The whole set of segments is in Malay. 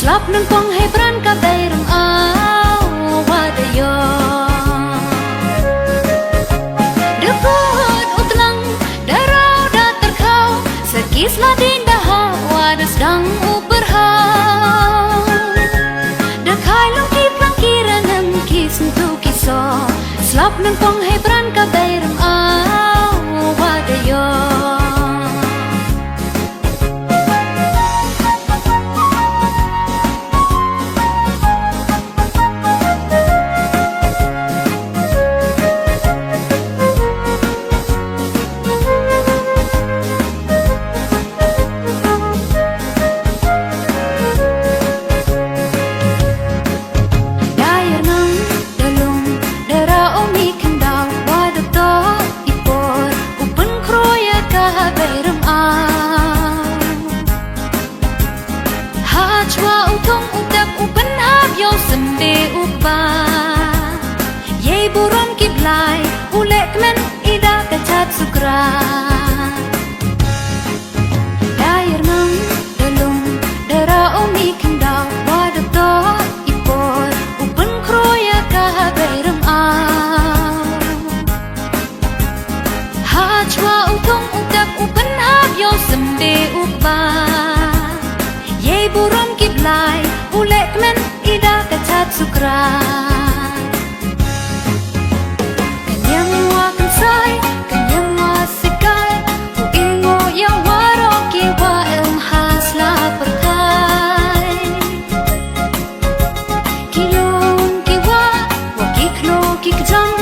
Slap nang pang hebran ka bayrang awadayo Dekut utlang darau datar kau Sekis ladin dahau wadas dang uberhau Dekai lungki plangkiran nam kisentu kiso Slap nang pang hebran ka bayrang awadayo Chua utong utap upan hab yo sende ukba Ye buron kiblai ulek men ida kacat sukra Dair nang dalung dara omi kendau wadato ipor upan kroya kahabairam Ha chua utong utap upan hab yo sende ukba Ye buron kiblai ulek men ida kacat sukra Kanyang wakan say kanyang wasikay Uingo yang waroki wa ilm hasla perkai Kilong kiwa wakiklo kikjang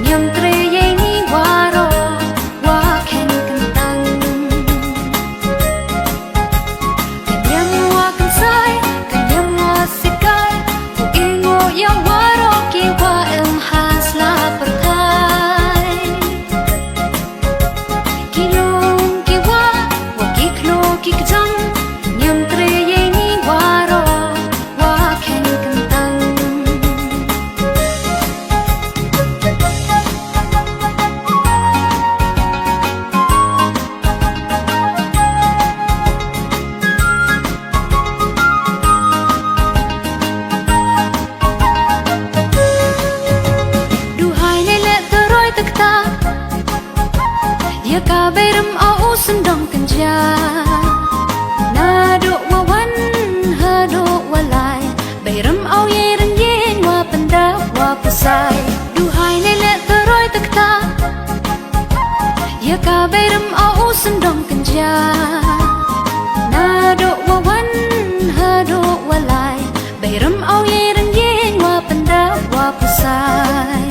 Nyang kreye ni waro waken kentang Yang waroki wa ilm hasla perkai Kilong kiwa wakiklo kikjang Nyam kreye ni waro waken kentang Ya ka bayram au sendong kenja Na do wawan ha do walai Bayram au yeren yen wa penda wa pusai Duhai lele teroy tekta Ya ka bayram au sendong kenja Na do wawan ha do walai Bayram au yeren yen wa penda wa pusai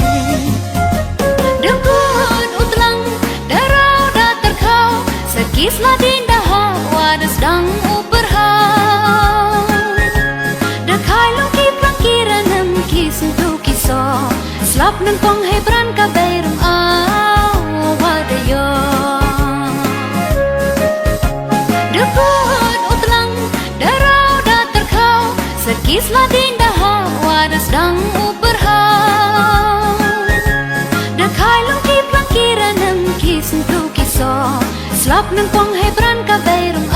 Sekis ladin dahau wadas dang uberhau Dekai lungki plangkiran nam kisentu kiso Slap nang pang hebran ka bayrang awadayo Dekut utlang darau datar kau Sekis ladin dahau wadas dang uberhau Dekai lungki plangkiran nam kisentu kiso Slap nang pang hebran ka bayrang